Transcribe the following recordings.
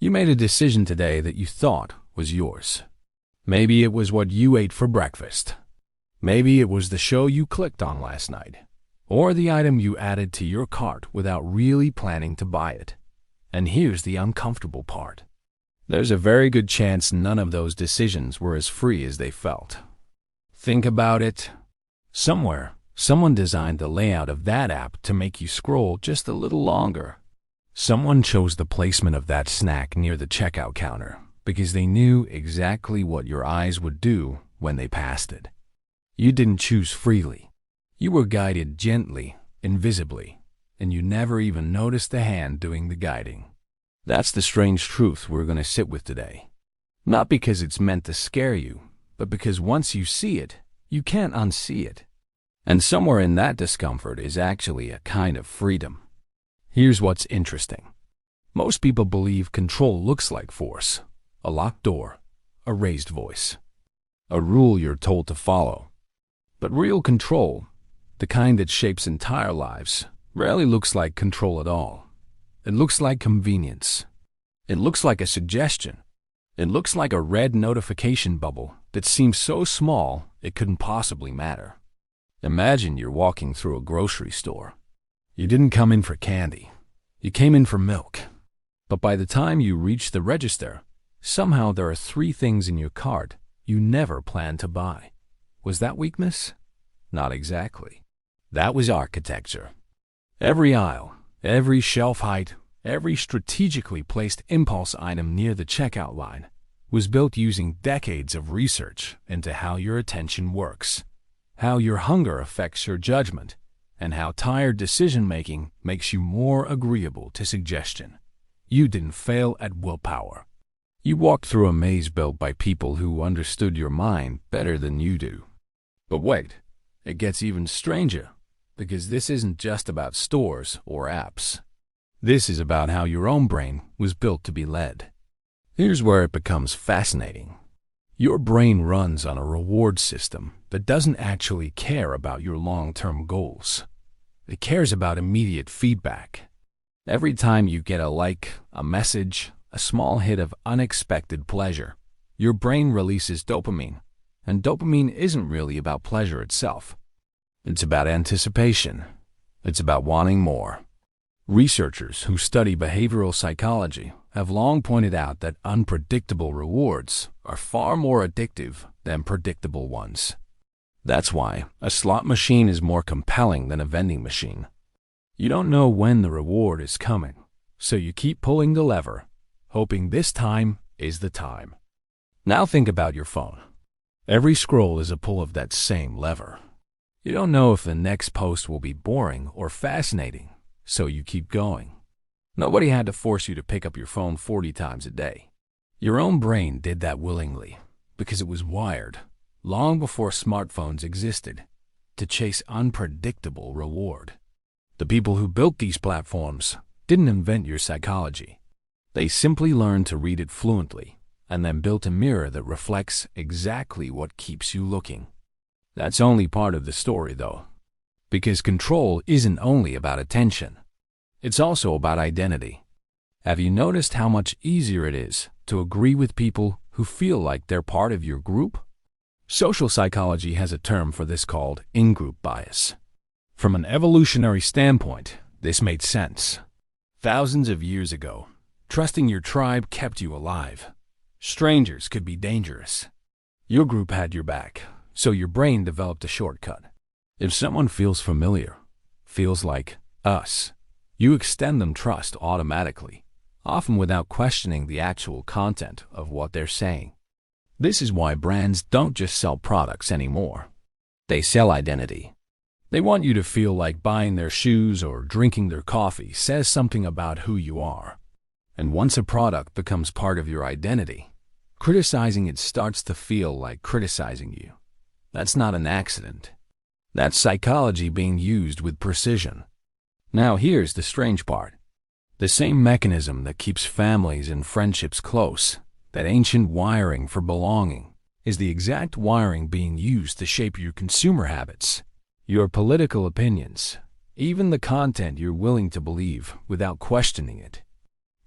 You made a decision today that you thought was yours. Maybe it was what you ate for breakfast. Maybe it was the show you clicked on last night, or the item you added to your cart without really planning to buy it. And here's the uncomfortable part. There's a very good chance none of those decisions were as free as they felt. Think about it. Somewhere, someone designed the layout of that app to make you scroll just a little longer. Someone chose the placement of that snack near the checkout counter because they knew exactly what your eyes would do when they passed it. You didn't choose freely. You were guided gently, invisibly, and you never even noticed the hand doing the guiding. That's the strange truth we're going to sit with today. Not because it's meant to scare you, but because once you see it, you can't unsee it. And somewhere in that discomfort is actually a kind of freedom. Here's what's interesting. Most people believe control looks like force, a locked door, a raised voice, a rule you're told to follow. But real control, the kind that shapes entire lives, rarely looks like control at all. It looks like convenience. It looks like a suggestion. It looks like a red notification bubble that seems so small it couldn't possibly matter. Imagine you're walking through a grocery store. You didn't come in for candy. You came in for milk. But by the time you reach the register, somehow there are 3 things in your cart you never planned to buy. Was that weakness? Not exactly. That was architecture. Every aisle, every shelf height, every strategically placed impulse item near the checkout line was built using decades of research into how your attention works, how your hunger affects your judgment, and how tired decision-making makes you more agreeable to suggestion. You didn't fail at willpower. You walked through a maze built by people who understood your mind better than you do. But wait, it gets even stranger, because this isn't just about stores or apps. This is about how your own brain was built to be led. Here's where it becomes fascinating. Your brain runs on a reward system that doesn't actually care about your long-term goals. It cares about immediate feedback. Every time you get a like, a message, a small hit of unexpected pleasure, your brain releases dopamine. And dopamine isn't really about pleasure itself. It's about anticipation. It's about wanting more. Researchers who study behavioral psychology have long pointed out that unpredictable rewards are far more addictive than predictable ones. That's why a slot machine is more compelling than a vending machine. You don't know when the reward is coming, so you keep pulling the lever, hoping this time is the time. Now think about your phone. Every scroll is a pull of that same lever. You don't know if the next post will be boring or fascinating, so you keep going. Nobody had to force you to pick up your phone 40 times a day. Your own brain did that willingly because it was wired, long before smartphones existed, to chase unpredictable reward. The people who built these platforms didn't invent your psychology. They simply learned to read it fluently and then built a mirror that reflects exactly what keeps you looking. That's only part of the story, though, because control isn't only about attention. It's also about identity. Have you noticed how much easier it is to agree with people who feel like they're part of your group? Social psychology has a term for this called in-group bias. From an evolutionary standpoint, this made sense. Thousands of years ago, trusting your tribe kept you alive. Strangers could be dangerous. Your group had your back, so your brain developed a shortcut. If someone feels familiar, feels like us, you extend them trust automatically, often without questioning the actual content of what they're saying. This is why brands don't just sell products anymore. They sell identity. They want you to feel like buying their shoes or drinking their coffee says something about who you are. And once a product becomes part of your identity, criticizing it starts to feel like criticizing you. That's not an accident. That's psychology being used with precision. Now here's the strange part. The same mechanism that keeps families and friendships close, that ancient wiring for belonging, is the exact wiring being used to shape your consumer habits, your political opinions, even the content you're willing to believe without questioning it.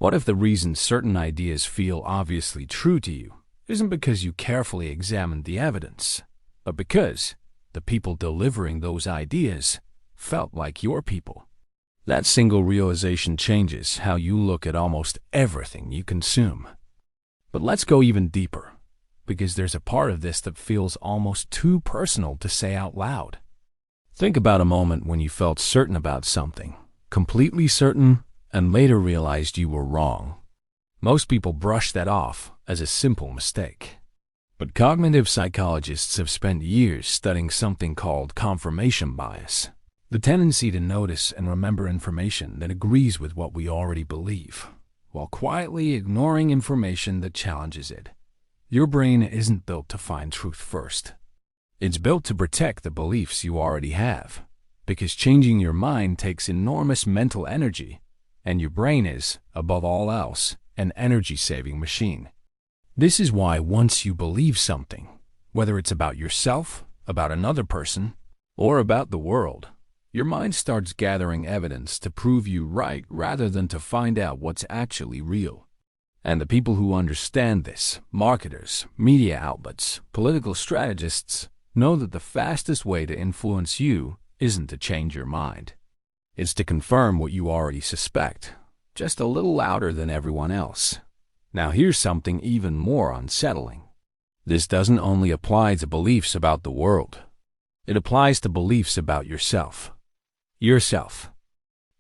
What if the reason certain ideas feel obviously true to you isn't because you carefully examined the evidence, but because the people delivering those ideas felt like your people? That single realization changes how you look at almost everything you consume. But let's go even deeper, because there's a part of this that feels almost too personal to say out loud. Think about a moment when you felt certain about something, completely certain, and later realized you were wrong. Most people brush that off as a simple mistake. But cognitive psychologists have spent years studying something called confirmation bias, the tendency to notice and remember information that agrees with what we already believe, while quietly ignoring information that challenges it. Your brain isn't built to find truth first. It's built to protect the beliefs you already have, because changing your mind takes enormous mental energy, and your brain is, above all else, an energy-saving machine. This is why once you believe something, whether it's about yourself, about another person, or about the world, your mind starts gathering evidence to prove you right rather than to find out what's actually real. And the people who understand this, marketers, media outlets, political strategists, know that the fastest way to influence you isn't to change your mind. It's to confirm what you already suspect, just a little louder than everyone else. Now here's something even more unsettling. This doesn't only apply to beliefs about the world. It applies to beliefs about yourself. Yourself.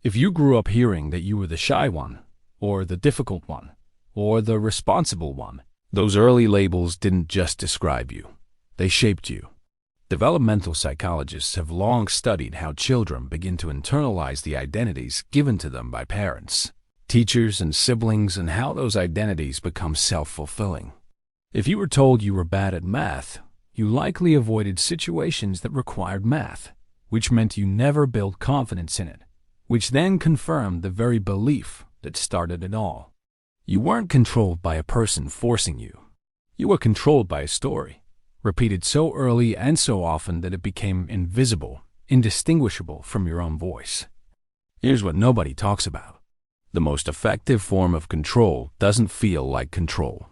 If you grew up hearing that you were the shy one, or the difficult one, or the responsible one, those early labels didn't just describe you. They shaped you. Developmental psychologists have long studied how children begin to internalize the identities given to them by parents, teachers, and siblings, and how those identities become self-fulfilling. If you were told you were bad at math, you likely avoided situations that required math, which meant you never built confidence in it, which then confirmed the very belief that started it all. You weren't controlled by a person forcing you. You were controlled by a story, repeated so early and so often that it became invisible, indistinguishable from your own voice. Here's what nobody talks about. The most effective form of control doesn't feel like control.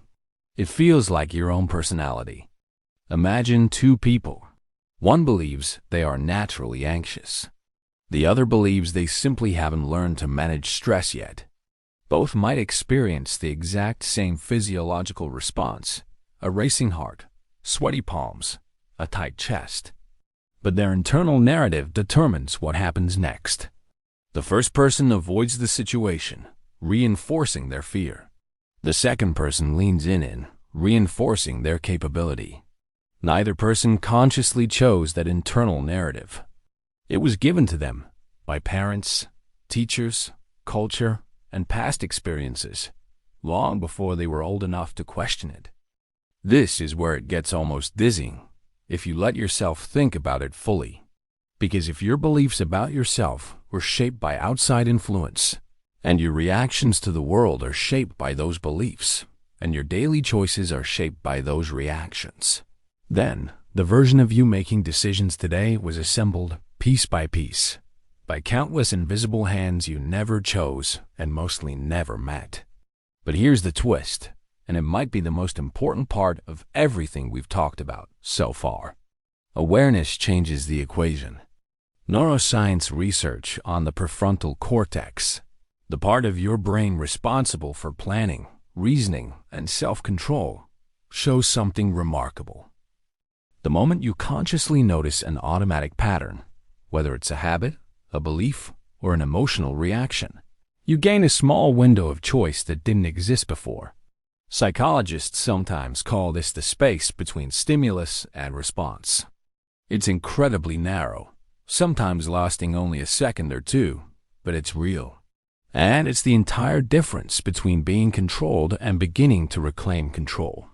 It feels like your own personality. Imagine two people. One believes they are naturally anxious. The other believes they simply haven't learned to manage stress yet. Both might experience the exact same physiological response, a racing heart, sweaty palms, a tight chest. But their internal narrative determines what happens next. The first person avoids the situation, reinforcing their fear. The second person leans in, reinforcing their capability. Neither person consciously chose that internal narrative. It was given to them by parents, teachers, culture, and past experiences, long before they were old enough to question it. This is where it gets almost dizzying, if you let yourself think about it fully. Because if your beliefs about yourself were shaped by outside influence, and your reactions to the world are shaped by those beliefs, and your daily choices are shaped by those reactions, then the version of you making decisions today was assembled piece by piece, by countless invisible hands you never chose and mostly never met. But here's the twist, and it might be the most important part of everything we've talked about so far. Awareness changes the equation. Neuroscience research on the prefrontal cortex, the part of your brain responsible for planning, reasoning, and self-control, shows something remarkable. The moment you consciously notice an automatic pattern, whether it's a habit, a belief, or an emotional reaction, you gain a small window of choice that didn't exist before. Psychologists sometimes call this the space between stimulus and response. It's incredibly narrow, sometimes lasting only a second or two, but it's real. And it's the entire difference between being controlled and beginning to reclaim control.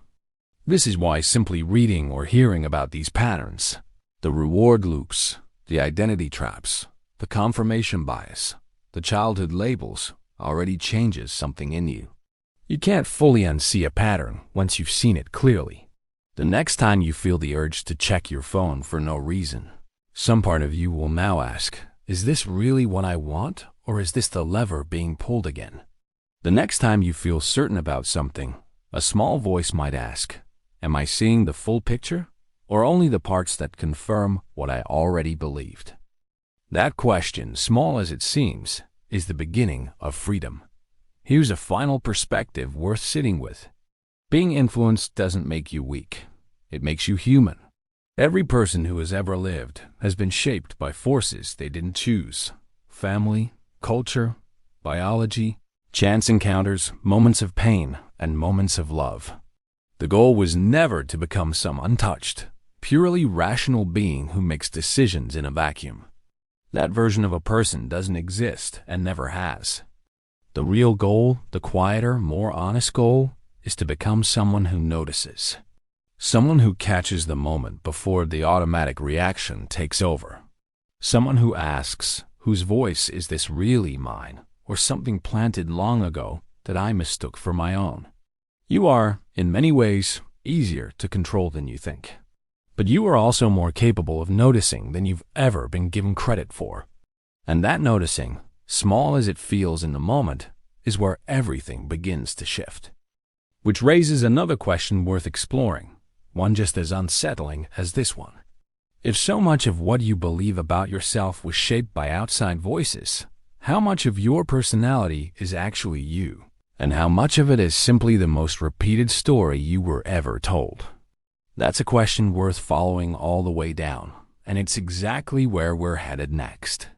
This is why simply reading or hearing about these patterns, the reward loops, the identity traps, the confirmation bias, the childhood labels, already changes something in you. You can't fully unsee a pattern once you've seen it clearly. The next time you feel the urge to check your phone for no reason, some part of you will now ask, is this really what I want, or is this the lever being pulled again? The next time you feel certain about something, a small voice might ask, "Am I seeing the full picture, or only the parts that confirm what I already believed?" That question, small as it seems, is the beginning of freedom. Here's a final perspective worth sitting with. Being influenced doesn't make you weak. It makes you human. Every person who has ever lived has been shaped by forces they didn't choose: family, culture, biology, chance encounters, moments of pain, and moments of love. The goal was never to become some untouched, purely rational being who makes decisions in a vacuum. That version of a person doesn't exist and never has. The real goal, the quieter, more honest goal, is to become someone who notices. Someone who catches the moment before the automatic reaction takes over. Someone who asks, whose voice is this really mine, or something planted long ago that I mistook for my own? You are, in many ways, easier to control than you think. But you are also more capable of noticing than you've ever been given credit for. And that noticing, small as it feels in the moment, is where everything begins to shift. Which raises another question worth exploring, one just as unsettling as this one. If so much of what you believe about yourself was shaped by outside voices, how much of your personality is actually you? And how much of it is simply the most repeated story you were ever told? That's a question worth following all the way down, and it's exactly where we're headed next.